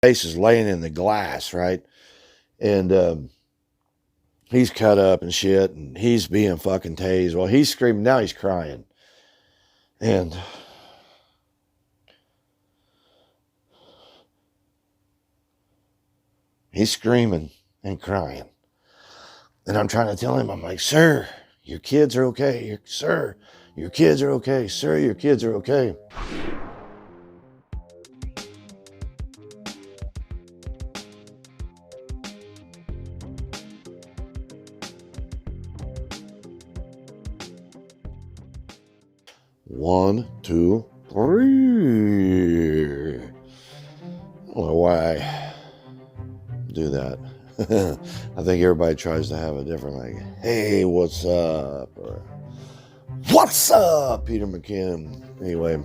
face is laying in the glass, right? And he's cut up and shit, and he's being fucking tased. Well, he's screaming. Now he's crying. And he's screaming and crying. And I'm trying to tell him, I'm like, sir, your kids are okay. Sir, your kids are okay. Sir, your kids are okay. One, two, three. I don't know why I do that. I think everybody tries to have a different, like, hey, what's up? Or, what's up, Peter McKinnon? Anyway,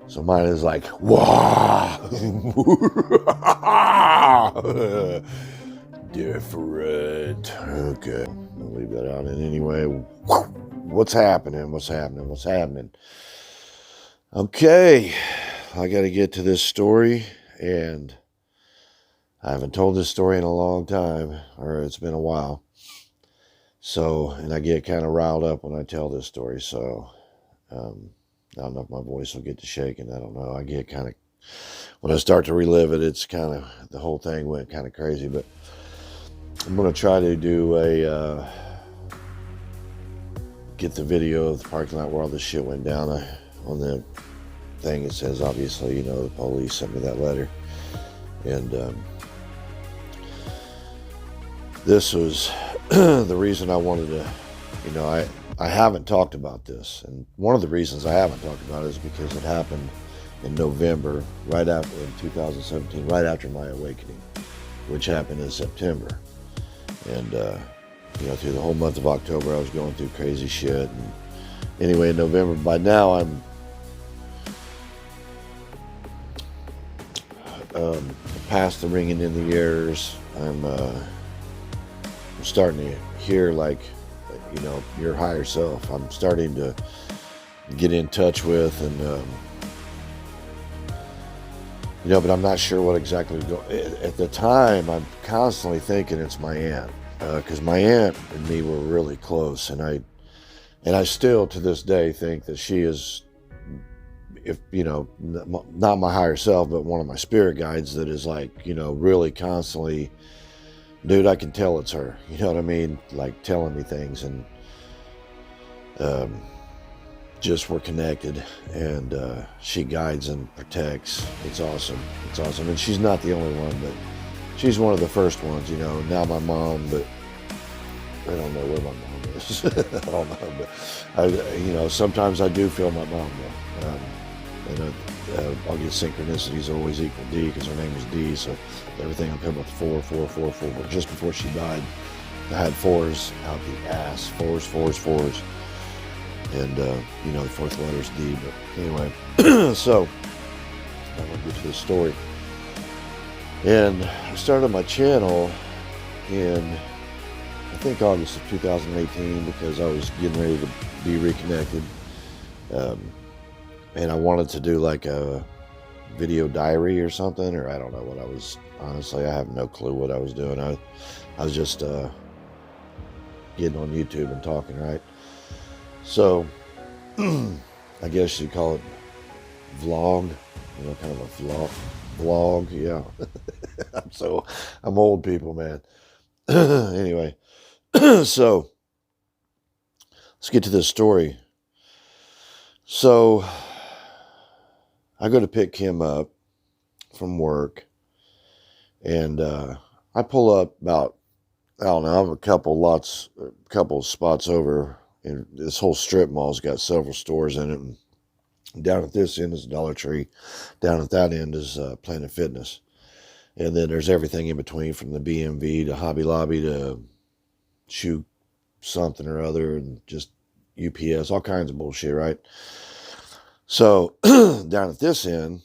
so mine is like, wow. Different. Okay, I'll leave that out. And anyway, what's happening? What's happening? What's happening? Okay, I got to get to this story, and I haven't told this story in a long time, or it's been a while. So, and I get kind of riled up when I tell this story. So, I don't know if my voice will get to shaking. I don't know. I get kind of, when I start to relive it, it's kind of, the whole thing went kind of crazy. But I'm going to try to do get the video of the parking lot where all this shit went down. On the thing, it says, obviously, the police sent me that letter. And this was the reason I wanted to, I haven't talked about this. And one of the reasons I haven't talked about it is because it happened in November, right after, in 2017, right after my awakening, which happened in September. And, through the whole month of October, I was going through crazy shit. And anyway, in November, by now I'm past the ringing in the ears. I'm starting to hear, like, your higher self. I'm starting to get in touch with, and but I'm not sure what exactly is going. At the time, I'm constantly thinking it's my aunt, because my aunt and me were really close, and I still to this day think that she is, if not my higher self, but one of my spirit guides that is, like, really constantly, dude, I can tell it's her. You know what I mean? Like, telling me things, and just we're connected, and she guides and protects. It's awesome. It's awesome. And she's not the only one, but she's one of the first ones. Now my mom, but I don't know where my mom is. I don't know, but sometimes I do feel my mom though. And I'll get synchronicities always equal D, because her name is D, so everything will come with 4, 4, 4, 4. But just before she died, I had 4s out the ass. 4s, 4s, 4s. And, the fourth letter is D. But anyway, so I'm going to get to the story. And I started my channel in, I think, August of 2018, because I was getting ready to be reconnected. And I wanted to do like a video diary or something, or I don't know what I was, honestly, I have no clue what I was doing. I was just getting on YouTube and talking, right? So, I guess you'd call it vlog, kind of a vlog, yeah. I'm old, people, man. Anyway, so let's get to this story. So I go to pick him up from work, and I pull up about, I don't know, I'm a couple spots over, and this whole strip mall's got several stores in it. And down at this end is Dollar Tree. Down at that end is Planet Fitness. And then there's everything in between, from the BMV to Hobby Lobby to Shoe something or other, and just UPS, all kinds of bullshit, right? So down at this end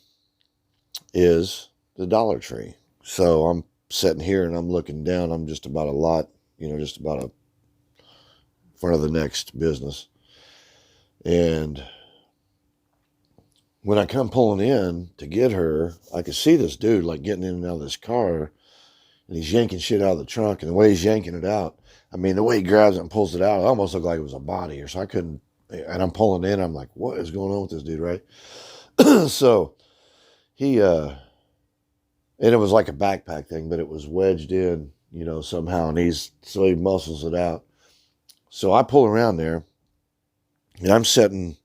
is the Dollar Tree. So I'm sitting here and I'm looking down. I'm just about a lot, just about a front of the next business. And when I come pulling in to get her, I could see this dude like getting in and out of this car, and he's yanking shit out of the trunk. And the way he's yanking it out, I mean, the way he grabs it and pulls it out, it almost looked like it was a body. Or so I couldn't. And I'm pulling in. I'm like, what is going on with this dude, right? So he, and it was like a backpack thing, but it was wedged in, somehow. And so he muscles it out. So I pull around there, and I'm sitting,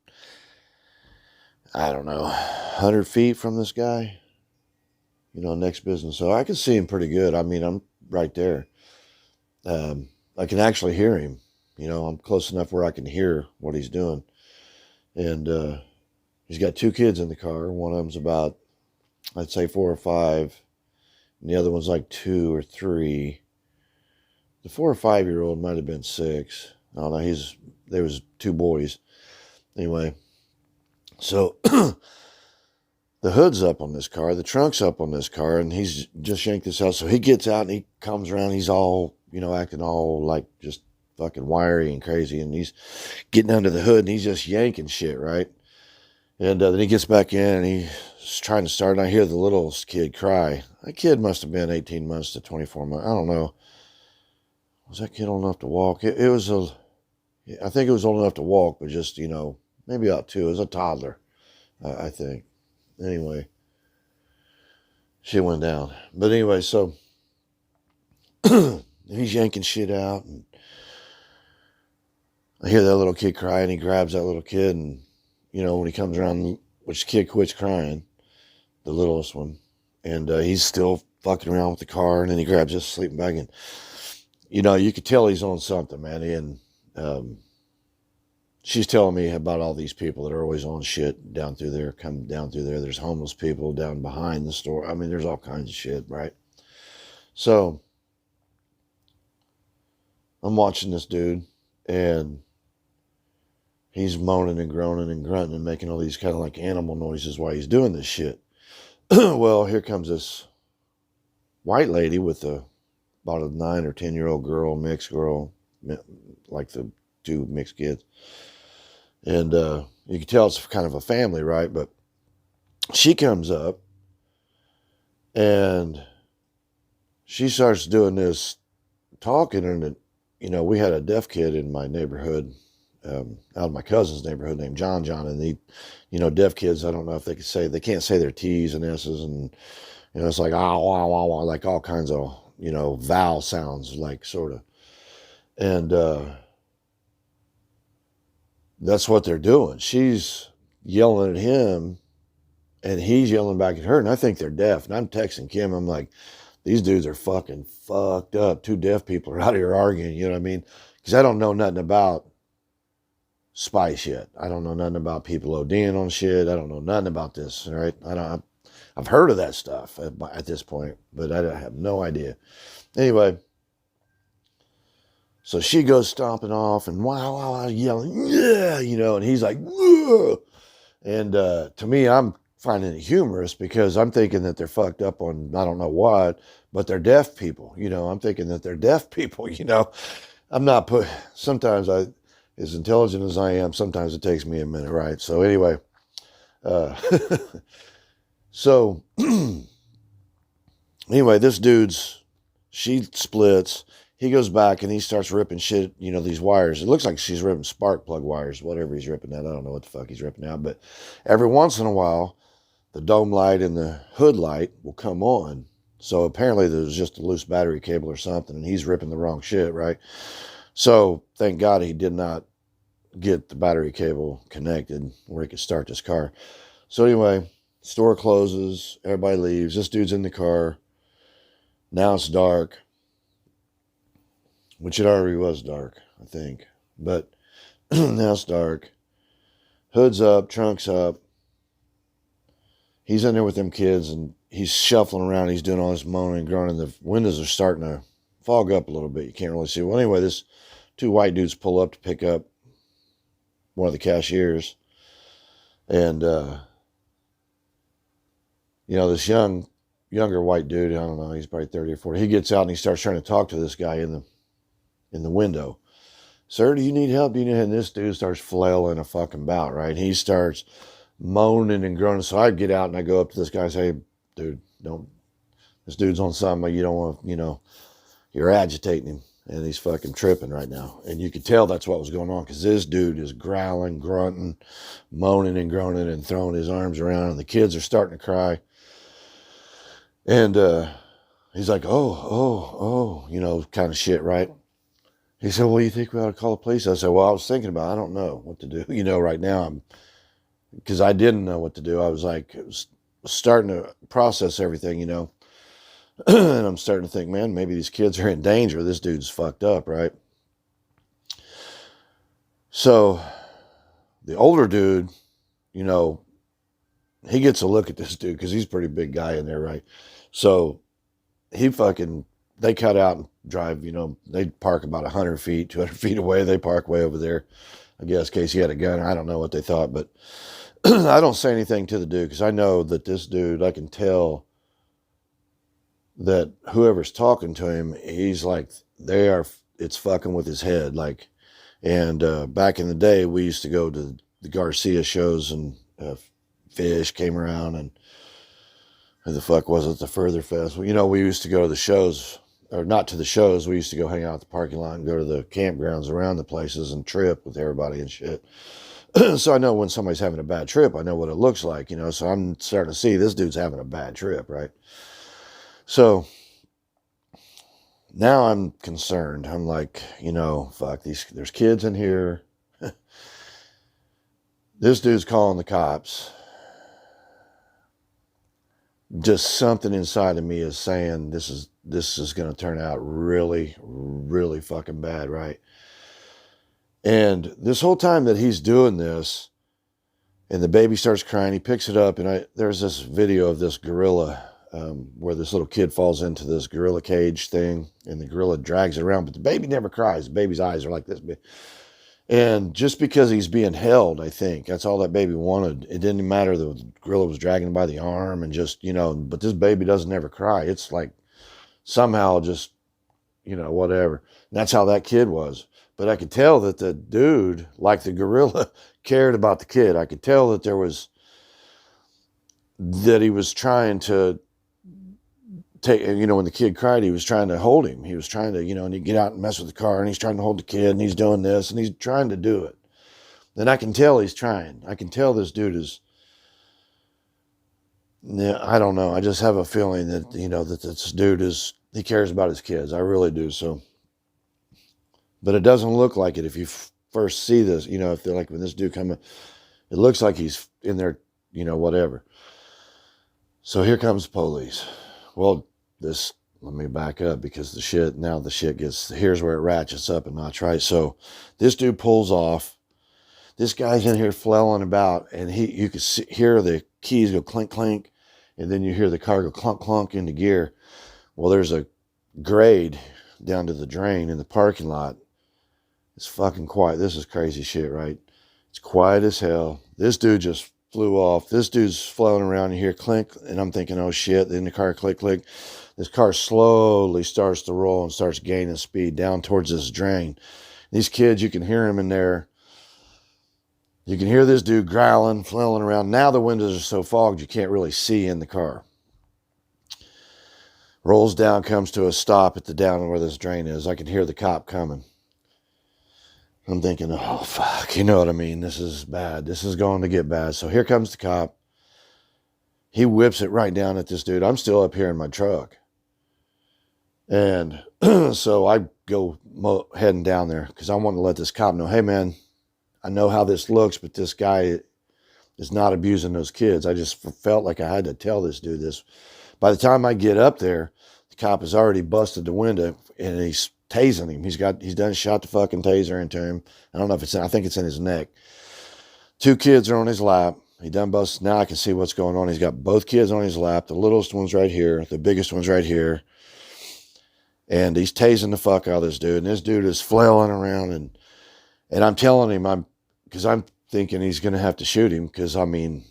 I don't know, 100 feet from this guy, next business. So I can see him pretty good. I mean, I'm right there. I can actually hear him. I'm close enough where I can hear what he's doing. And he's got 2 kids in the car. One of them's about, I'd say 4 or 5. And the other one's like 2 or 3. The 4 or 5-year-old might have been 6. I don't know. There was 2 boys. Anyway, so the hood's up on this car, the trunk's up on this car, and he's just yanked this out. So he gets out and he comes around. He's all, acting all like just fucking wiry and crazy. And he's getting under the hood and he's just yanking shit, right? And then he gets back in and he's trying to start. And I hear the littlest kid cry. That kid must have been 18 months to 24 months. I don't know. Was that kid old enough to walk? I think it was old enough to walk, but just, maybe about 2. It was a toddler, I think. Anyway, shit went down. But anyway, so he's yanking shit out. And I hear that little kid cry, and he grabs that little kid. And, when he comes around, which kid quits crying, the littlest one. And he's still fucking around with the car. And then he grabs his sleeping bag. And, you could tell he's on something, man. And she's telling me about all these people that are always on shit down through there, come down through there. There's homeless people down behind the store. I mean, there's all kinds of shit, right? So I'm watching this dude, and he's moaning and groaning and grunting and making all these kind of like animal noises while he's doing this shit. Well, here comes this white lady with about a 9 or 10-year-old girl, mixed girl, like the 2 mixed kids. And you can tell it's kind of a family, right? But she comes up and she starts doing this talking. And, we had a deaf kid in my neighborhood, out of my cousin's neighborhood, named John. And deaf kids, I don't know if they can't say their T's and S's. And, it's like, ah, wah, wah, wah, like all kinds of, vowel sounds, like sort of. And, that's what they're doing. She's yelling at him, and he's yelling back at her, and I think they're deaf. And I'm texting Kim. I'm like, these dudes are fucking fucked up. 2 deaf people are out here arguing, you know what I mean? Because I don't know nothing about spice yet. I don't know nothing about people ODing on shit. I don't know nothing about this, right? I've heard of that stuff at this point, but I have no idea. Anyway, so she goes stomping off and wow, yelling, yeah, and he's like, whoa. And to me, I'm finding it humorous because I'm thinking that they're fucked up on I don't know what, but they're deaf people. I'm thinking that they're deaf people. I'm not sometimes as intelligent as I am, sometimes it takes me a minute, right? So anyway, so anyway, she splits. He goes back and he starts ripping shit, these wires. It looks like she's ripping spark plug wires, whatever he's ripping out. I don't know what the fuck he's ripping out. But every once in a while, the dome light and the hood light will come on. So apparently there's just a loose battery cable or something, and he's ripping the wrong shit, right? So thank God he did not get the battery cable connected where he could start this car. So anyway, store closes, everybody leaves. This dude's in the car. Now it's dark. Which it already was dark, I think. But now it's dark. Hood's up, trunk's up. He's in there with them kids, and he's shuffling around. He's doing all this moaning and groaning. The windows are starting to fog up a little bit. You can't really see. Well, anyway, this 2 white dudes pull up to pick up one of the cashiers. And, this younger white dude, I don't know, he's probably 30 or 40. He gets out and he starts trying to talk to this guy in the window. Sir, do you need help? And this dude starts flailing a fucking bout, right? He starts moaning and groaning. So I'd get out and I go up to this guy and say, dude, don't, this dude's on something, you don't want, you're agitating him and he's fucking tripping right now. And you could tell that's what was going on because this dude is growling, grunting, moaning and groaning and throwing his arms around, and the kids are starting to cry. And he's like, oh, kind of shit, right? He said, well, you think we ought to call the police? I said, well, I was thinking about it. I don't know what to do. Right now because I didn't know what to do. I was like, starting to process everything, and I'm starting to think, man, maybe these kids are in danger. This dude's fucked up, right? So the older dude, he gets a look at this dude because he's a pretty big guy in there, right? So they cut out and drive, they park about 100 feet, 200 feet away. They park way over there, I guess, in case he had a gun. I don't know what they thought, but I don't say anything to the dude because I know that this dude, I can tell that whoever's talking to him, he's like, it's fucking with his head. Like, and back in the day, we used to go to the Garcia shows, and Fish came around, and who the fuck was it, the Further Fest? Well, we used to go to the shows, or not to the shows, we used to go hang out at the parking lot and go to the campgrounds around the places and trip with everybody and shit. So I know when somebody's having a bad trip, I know what it looks like, so I'm starting to see this dude's having a bad trip, right? So now I'm concerned. I'm like, fuck, there's kids in here. This dude's calling the cops. Just something inside of me is saying this is going to turn out really, really fucking bad, right? And this whole time that he's doing this, and the baby starts crying, he picks it up, and there's this video of this gorilla where this little kid falls into this gorilla cage thing, and the gorilla drags it around, but the baby never cries. The baby's eyes are like this big. And just because he's being held, I think, that's all that baby wanted. It didn't matter the gorilla was dragging him by the arm and just, but this baby doesn't ever cry. It's like somehow just, whatever. And that's how that kid was. But I could tell that the dude, like the gorilla, cared about the kid. I could tell that that he was trying to take, when the kid cried, he was trying to hold him. He was trying to, and he'd get out and mess with the car, and he's trying to hold the kid, and he's doing this, and he's trying to do it. And I can tell he's trying. I can tell this dude is, I don't know. I just have a feeling that, that this dude he cares about his kids. I really do. So, but it doesn't look like it if you first see this, if they're like, when this dude comes, it looks like he's in there, whatever. So here comes the police. Well, let me back up because here's where it ratchets up a notch, right? So this dude pulls off. This guy's in here flailing about, and you can hear the keys go clink, clink, and then you hear the car go clunk, clunk into gear. Well, there's a grade down to the drain in the parking lot. It's fucking quiet. This is crazy shit, right? It's quiet as hell. This dude just flew off. This dude's flailing around, and you hear clink, and I'm thinking, oh shit. Then the car click, click. This car slowly starts to roll and starts gaining speed down towards this drain. These kids, you can hear them in there. You can hear this dude growling, flailing around. Now the windows are so fogged you can't really see in the car. Rolls down, comes to a stop at the down where this drain is. I can hear the cop coming. I'm thinking, oh, fuck, you know what I mean? This is bad. This is going to get bad. So here comes the cop. He whips it right down at this dude. I'm still up here in my truck. And so I go heading down there because I want to let this cop know, hey, man, I know how this looks, but this guy is not abusing those kids. I just felt like I had to tell this dude this. By the time I get up there, the cop has already busted the window and he's tasing him. He's done shot the fucking taser into him. I don't know if I think it's in his neck. 2 kids are on his lap. He done busted. Now I can see what's going on. He's got both kids on his lap. The littlest one's right here. The biggest one's right here. And he's tasing the fuck out of this dude. And this dude is flailing around. And I'm telling him, because I'm thinking he's going to have to shoot him. Because, I mean,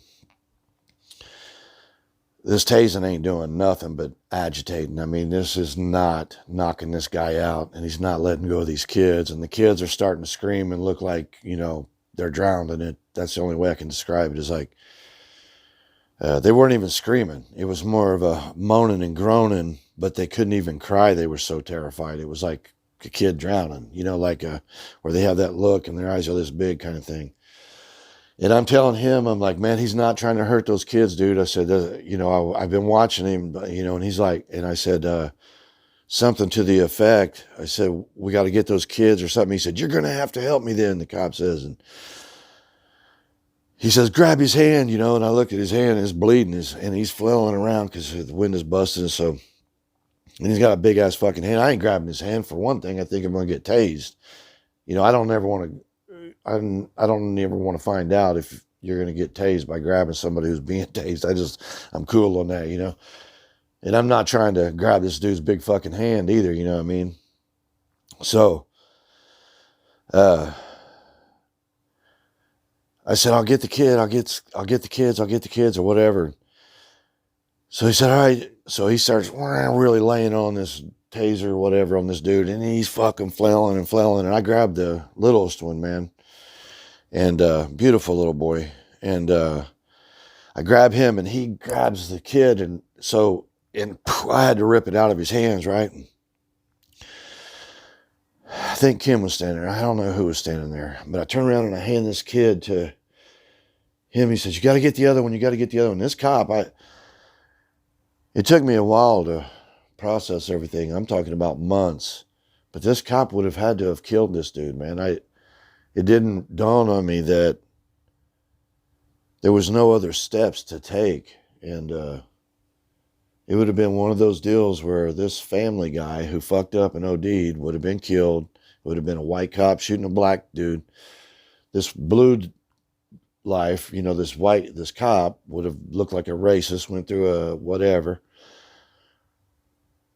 this tasing ain't doing nothing but agitating. I mean, this is not knocking this guy out. And he's not letting go of these kids. And the kids are starting to scream and look like, they're drowned in it. That's the only way I can describe it, is like They weren't even screaming. It was more of a moaning and groaning, but they couldn't even cry. They were so terrified. It was like a kid drowning, like where they have that look and their eyes are this big kind of thing. And I'm telling him, I'm like, man, he's not trying to hurt those kids, dude. I said, I've been watching him, and he's like, and I said, something to the effect. I said, we got to get those kids or something. He said, you're going to have to help me then, the cop says. And he says, grab his hand, and I look at his hand and it's bleeding, and he's flailing around because the wind is busting. So, and he's got a big ass fucking hand. I ain't grabbing his hand for one thing. I think I'm going to get tased. I don't ever want to, I don't ever want to find out if you're going to get tased by grabbing somebody who's being tased. I'm cool on that, and I'm not trying to grab this dude's big fucking hand either. You know what I mean? So, I said, I'll get the kid. I'll get the kids or whatever. So he said, all right. So he starts really laying on this taser or whatever on this dude. And he's fucking flailing. And I grabbed the littlest one, man. And beautiful little boy. And I grab him and he grabs the kid. And I had to rip it out of his hands, right? I think Kim was standing there. I don't know who was standing there. But I turn around and I hand this kid to him. He says, you got to get the other one. This cop, it took me a while to process everything. I'm talking about months. But this cop would have had to have killed this dude, man. It didn't dawn on me that there was no other steps to take. And it would have been one of those deals where this family guy who fucked up and OD'd would have been killed. It would have been a white cop shooting a black dude. This blue life, this cop would have looked like a racist, went through a whatever.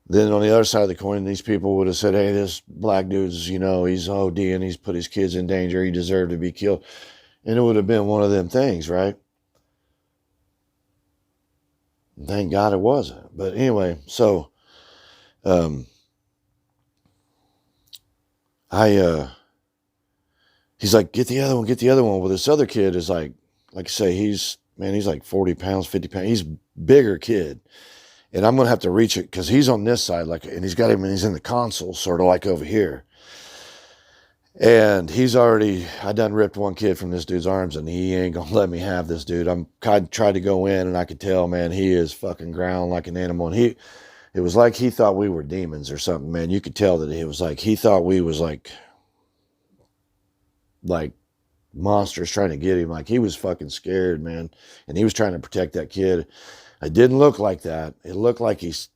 Then on the other side of the coin, these people would have said, hey, this black dude's, he's ODing, he's put his kids in danger, he deserved to be killed. And it would have been one of them things, right? Thank God it wasn't. But anyway, so he's like, get the other one. Well, this other kid is like I say, he's like 40 pounds, 50 pounds. He's bigger kid. And I'm going to have to reach it because he's on this side, and he's got him, and he's in the console, sort of like over here. And I done ripped one kid from this dude's arms, and he ain't going to let me have this dude. I tried to go in, and I could tell, man, he is fucking growling like an animal. And it was like he thought we were demons or something, man. You could tell that it was like he thought we was like monsters trying to get him. Like he was fucking scared, man. And he was trying to protect that kid. It didn't look like that. It looked like he's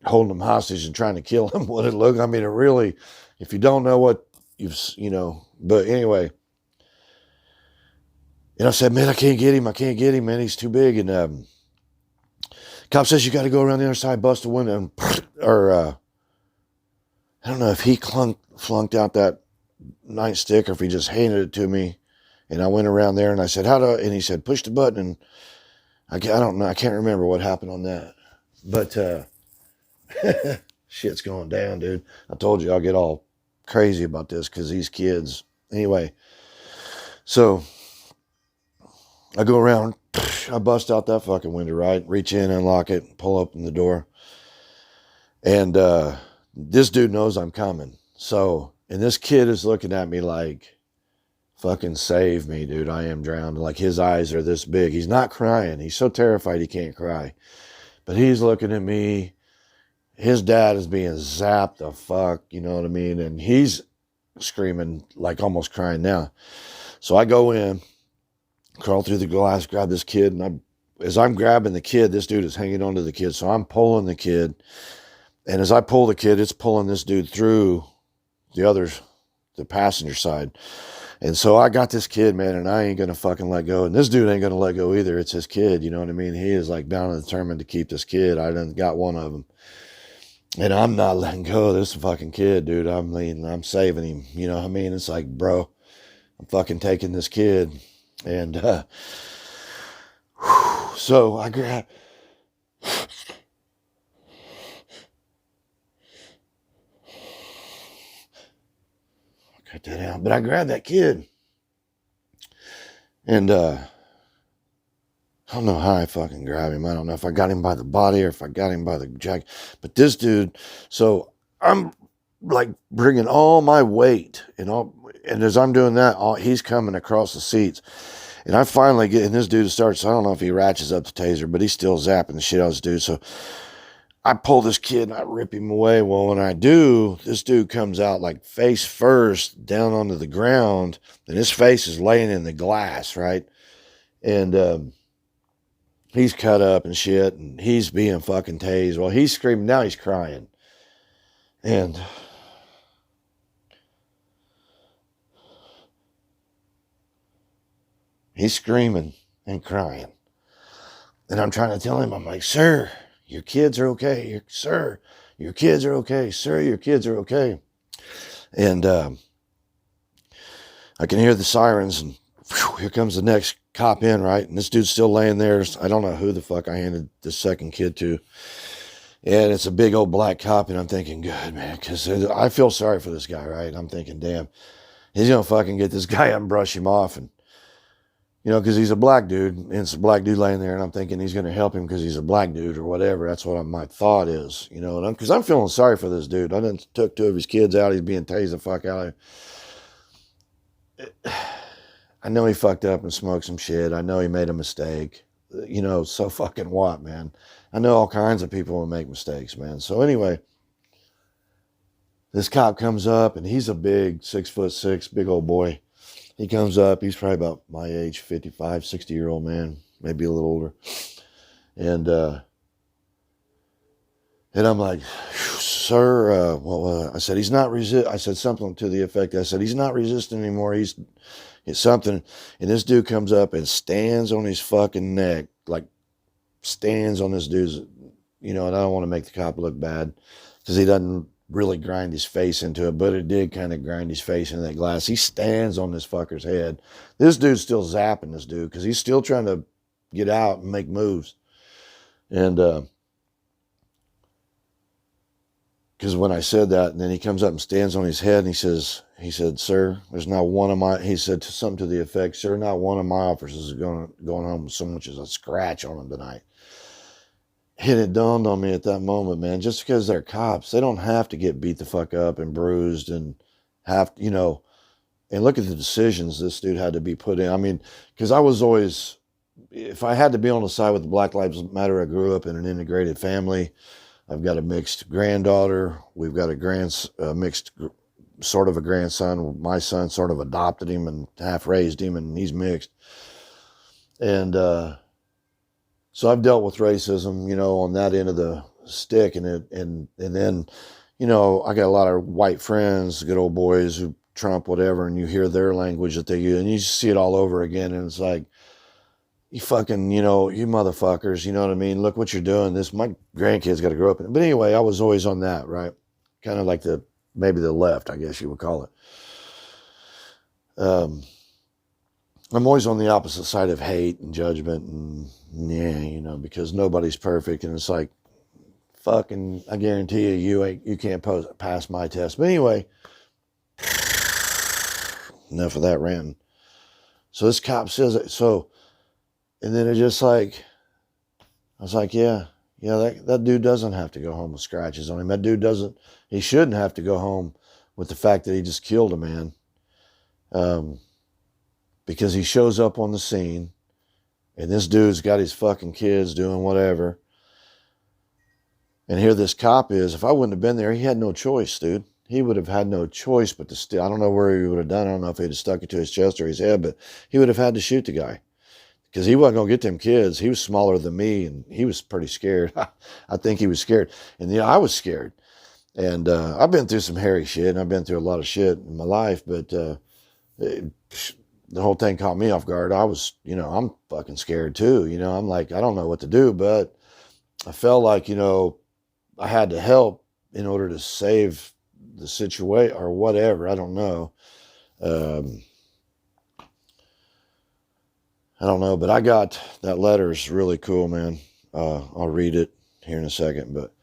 holding him hostage and trying to kill him. What it looked, I mean, it really, if you don't know what but anyway. And I said, man, I can't get him, man. He's too big. And cop says, you got to go around the other side, bust a window. And, I don't know if he flunked out that nightstick or if he just handed it to me. And I went around there and I said, and he said, push the button. And I don't know. I can't remember what happened on that. But shit's going down, dude. I told you I'll get all crazy about this because these kids. Anyway, so I go around. I bust out that fucking window, right? Reach in, unlock it, pull open the door. And this dude knows I'm coming. So, and this kid is looking at me like, fucking save me, dude. I am drowned. Like his eyes are this big. He's not crying. He's so terrified he can't cry. But he's looking at me. His dad is being zapped the fuck, you know what I mean? And he's screaming, like almost crying now. So I go in, crawl through the glass, grab this kid. And as I'm grabbing the kid, this dude is hanging onto the kid. So I'm pulling the kid. And as I pull the kid, it's pulling this dude through the passenger side. And so I got this kid, man, and I ain't going to fucking let go. And this dude ain't going to let go either. It's his kid, you know what I mean? He is like bound and determined to keep this kid. I done got one of them. And I'm not letting go of this fucking kid, dude. I'm saving him. You know what I mean? It's like, bro, I'm fucking taking this kid. And so I grab... Cut that out. But I grabbed that kid. And I don't know how I fucking grabbed him. I don't know if I got him by the body or if I got him by the jacket. But this dude, so I'm like bringing all my weight and as I'm doing that, he's coming across the seats. And I finally get, and this dude starts, I don't know if he ratchets up the taser, but he's still zapping the shit out of this dude. So I pull this kid and I rip him away. Well, when I do, this dude comes out like face first down onto the ground, and his face is laying in the glass, right? And he's cut up and shit, and he's being fucking tased. Well, he's screaming. Now he's crying. And he's screaming and crying. And I'm trying to tell him, I'm like, sir, your kids are okay. Sir, your kids are okay. Sir, your kids are okay. And I can hear the sirens, and whew, here comes the next cop in, right? And this dude's still laying there. I don't know who the fuck I handed the second kid to. And it's a big old black cop, and I'm thinking, good, man, because I feel sorry for this guy, right? I'm thinking, damn, he's going to fucking get this guy up and brush him off. And, you know, because he's a black dude, and it's a black dude laying there, and I'm thinking he's going to help him because he's a black dude or whatever. That's what my thought is, you know, because I'm feeling sorry for this dude. I done took two of his kids out. He's being tased the fuck out of him. I know he fucked up and smoked some shit. I know he made a mistake. You know, so fucking what, man? I know all kinds of people will make mistakes, man. So anyway, this cop comes up, and he's a big 6'6", big old boy. He comes up. He's probably about my age, 55, 60-year-old man, maybe a little older. And I'm like, sir, I said, he's not I said something to the effect. I said, he's not resisting anymore. It's something. And this dude comes up and stands on his fucking neck, like stands on this dude's, you know, and I don't want to make the cop look bad because he doesn't really grind his face into it, but it did kind of grind his face into that glass. He stands on this fucker's head. This dude's still zapping this dude because he's still trying to get out and make moves. And because when I said that, and then he comes up and stands on his head, and he said, sir, there's not one of my, he said something to the effect, sir, not one of my officers is going home with so much as a scratch on them tonight. And it dawned on me at that moment, man, just because they're cops, they don't have to get beat the fuck up and bruised and have to, you know, and look at the decisions this dude had to be put in. I mean, because I was always, if I had to be on the side with the Black Lives Matter, I grew up in an integrated family. I've got a mixed granddaughter. We've got a mixed sort of a grandson. My son sort of adopted him and half raised him, and he's mixed. And so I've dealt with racism, you know, on that end of the stick, and then, you know, I got a lot of white friends, good old boys who Trump whatever, and you hear their language that they use, and you see it all over again, and it's like, you fucking, you know, you motherfuckers, you know what I mean? Look what you're doing. My grandkids got to grow up in it. But anyway, I was always on that, right? Kind of like maybe the left, I guess you would call it. I'm always on the opposite side of hate and judgment and, yeah, you know, because nobody's perfect. And it's like, fucking, I guarantee you can't pass my test. But anyway, enough of that ranting. So this cop says it. So, and then it just like, I was like, yeah, that dude doesn't have to go home with scratches on him. That dude he shouldn't have to go home with the fact that he just killed a man. Because he shows up on the scene, and this dude's got his fucking kids doing whatever. And here this cop is. If I wouldn't have been there, he had no choice, dude. He would have had no choice but to steal. I don't know where he would have done. I don't know if he'd have stuck it to his chest or his head, but he would have had to shoot the guy. Because he wasn't going to get them kids. He was smaller than me, and he was pretty scared. I think he was scared. And, you know, I was scared. And I've been through some hairy shit, and I've been through a lot of shit in my life, but the whole thing caught me off guard. I was, you know, I'm fucking scared too. You know, I'm like, I don't know what to do, but I felt like, you know, I had to help in order to save the situation or whatever. I don't know. I don't know, but I got that letter is really cool, man. I'll read it here in a second, but,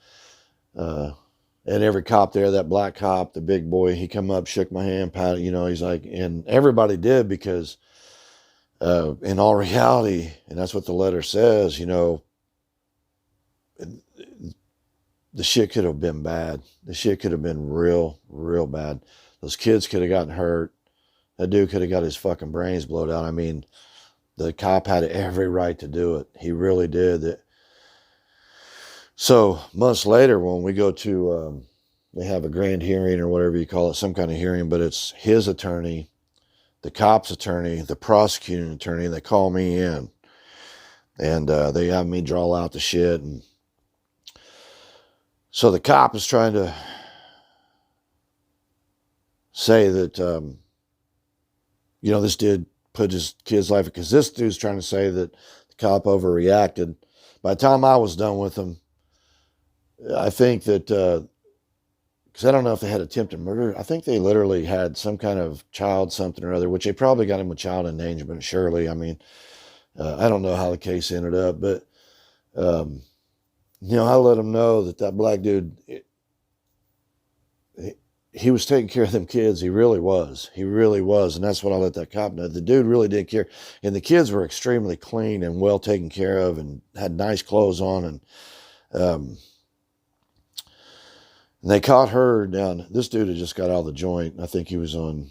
and every cop there, that black cop, the big boy, he come up, shook my hand, patted, you know, he's like, and everybody did because In all reality, and that's what the letter says, you know, the shit could have been bad. The shit could have been real, real bad. Those kids could have gotten hurt. That dude could have got his fucking brains blown out. I mean, the cop had every right to do it. He really did. So months later, when we go to, they have a grand hearing or whatever you call it, some kind of hearing, but it's his attorney, the cop's attorney, the prosecuting attorney. They call me in, and they have me draw out the shit. And so the cop is trying to say that, you know, this dude put his kid's life, because this dude's trying to say that the cop overreacted. By the time I was done with him, I think that, because I don't know if they had attempted murder. I think they literally had some kind of child something or other, which they probably got him with child endangerment, surely. I mean, I don't know how the case ended up, but, you know, I let him know that that black dude, he was taking care of them kids. He really was. He really was. And that's what I let that cop know. The dude really did care. And the kids were extremely clean and well taken care of and had nice clothes on. And they caught her down. This dude had just got out of the joint. I think he was a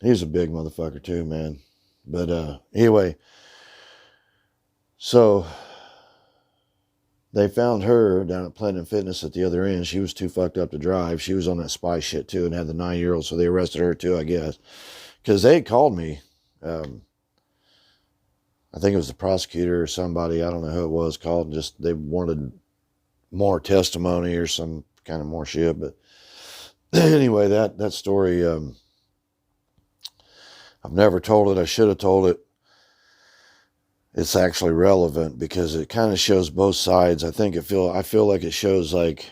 big motherfucker too, man. But anyway, so they found her down at Platinum Fitness at the other end. She was too fucked up to drive. She was on that spy shit too and had the 9-year-old, so they arrested her too, I guess. Because they had called me. I think it was the prosecutor or somebody, I don't know who it was, called and just, they wanted more testimony or some kind of more shit. But anyway, that story, I've never told it. I should have told it. It's actually relevant because it kind of shows both sides. I feel like it shows like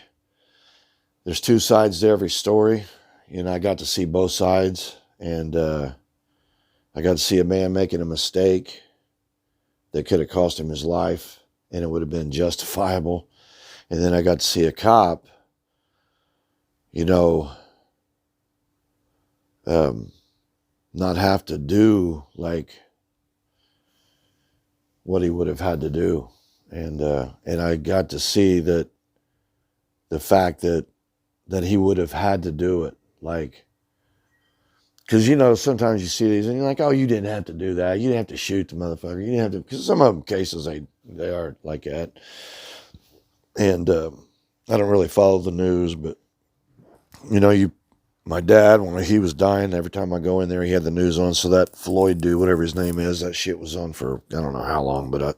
there's two sides to every story. You know, I got to see both sides, and I got to see a man making a mistake that could have cost him his life, and it would have been justifiable. And then I got to see a cop, you know, not have to do like what he would have had to do. And I got to see that the fact that he would have had to do it, like, because, you know, sometimes you see these and you're like, oh, you didn't have to do that. You didn't have to shoot the motherfucker. You didn't have to, because some of them cases, they are like that. And I don't really follow the news, but, you know, my dad, when he was dying, every time I go in there, he had the news on. So that Floyd dude, whatever his name is, that shit was on for, I don't know how long, but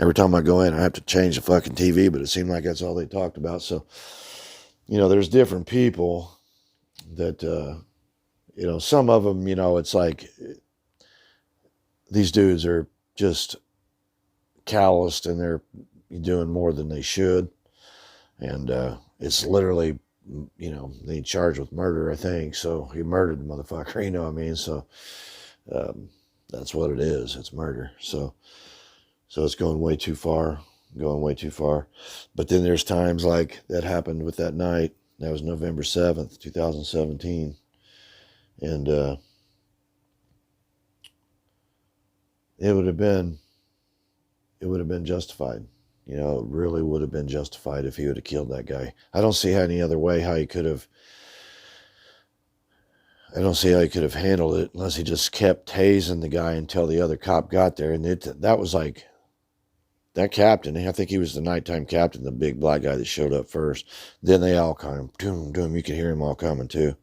every time I go in, I have to change the fucking TV, but it seemed like that's all they talked about. So, you know, there's different people that, you know, some of them, you know, it's like these dudes are just calloused and they're doing more than they should. And it's literally, you know, they charged with murder, I think. So he murdered the motherfucker, you know what I mean? So that's what it is. It's murder. So it's going way too far, But then there's times like that happened with that night. That was November 7th, 2017. And it would have been justified. You know, it really would have been justified if he would have killed that guy. I don't see any other way how he could have. I don't see how he could have handled it unless he just kept tasing the guy until the other cop got there. And that was like, that captain, I think he was the nighttime captain, the big black guy that showed up first. Then they all kind of, doom, doom, you could hear him all coming too.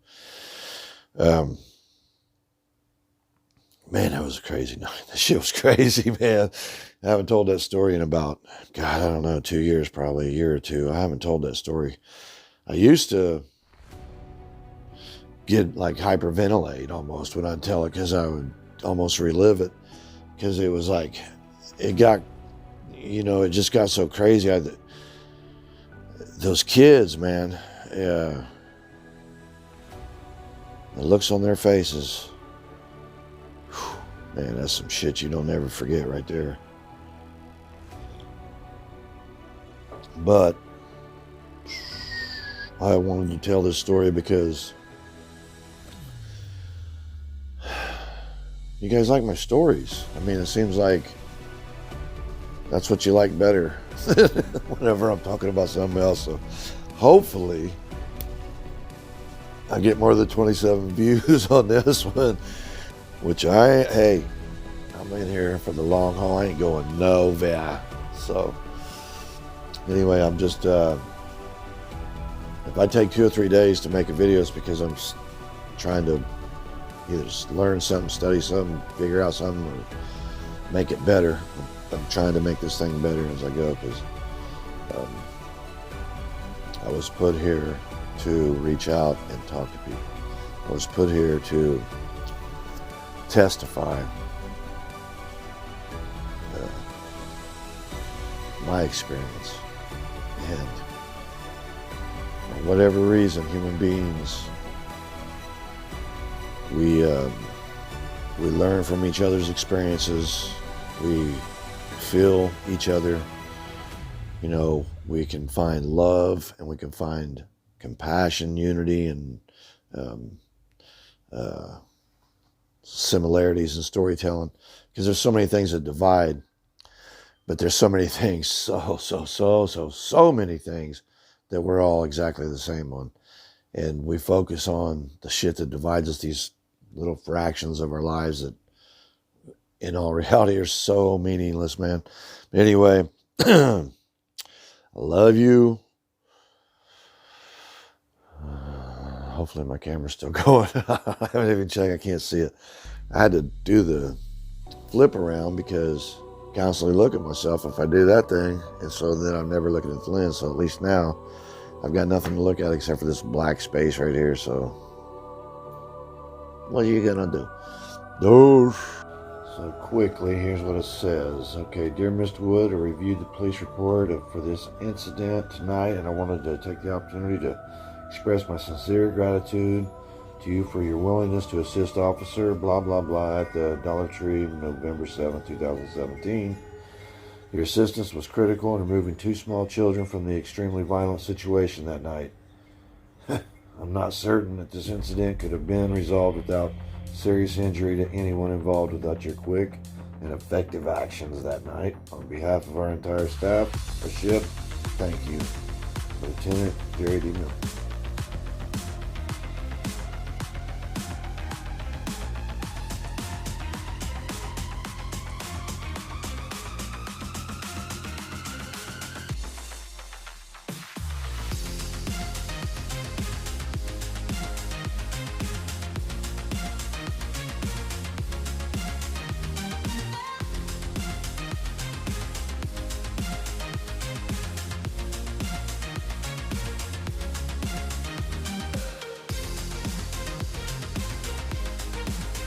Man, that was a crazy night. That shit was crazy, man. I haven't told that story in about, God, I don't know, 2 years, probably a year or two. I haven't told that story. I used to get like hyperventilate almost when I'd tell it, because I would almost relive it, because it was like, it got, you know, it just got so crazy. Those kids, man, the looks on their faces, man, that's some shit you don't ever forget right there. But I wanted to tell this story because you guys like my stories. I mean, it seems like that's what you like better whenever I'm talking about something else. So hopefully I get more than 27 views on this one, which hey, I'm in here for the long haul. I ain't going nowhere. So anyway, I'm just, if I take 2 or 3 days to make a video, it's because I'm trying to either learn something, study something, figure out something, or make it better. I'm trying to make this thing better as I go, because I was put here to reach out and talk to people. I was put here to testify my experience. And for whatever reason, human beings, we learn from each other's experiences. We feel each other. You know, we can find love, and we can find compassion, unity, and similarities in storytelling, because there's so many things that divide, but there's so many things, so many things that we're all exactly the same on. And we focus on the shit that divides us, these little fractions of our lives that in all reality are so meaningless, man. But anyway, I love you. Hopefully my camera's still going. I haven't even checked. I can't see it. I had to do the flip around because I constantly look at myself if I do that thing. And so then I'm never looking at the lens. So at least now I've got nothing to look at except for this black space right here. So what are you going to do? No. So quickly, here's what it says. Okay, dear Mr. Wood, I reviewed the police report for this incident tonight, and I wanted to take the opportunity to express my sincere gratitude to you for your willingness to assist Officer blah blah blah at the Dollar Tree November 7, 2017. Your assistance was critical in removing 2 small children from the extremely violent situation that night. I'm not certain that this incident could have been resolved without serious injury to anyone involved without your quick and effective actions that night. On behalf of our entire staff, our ship, thank you. Lieutenant Gary D. Miller.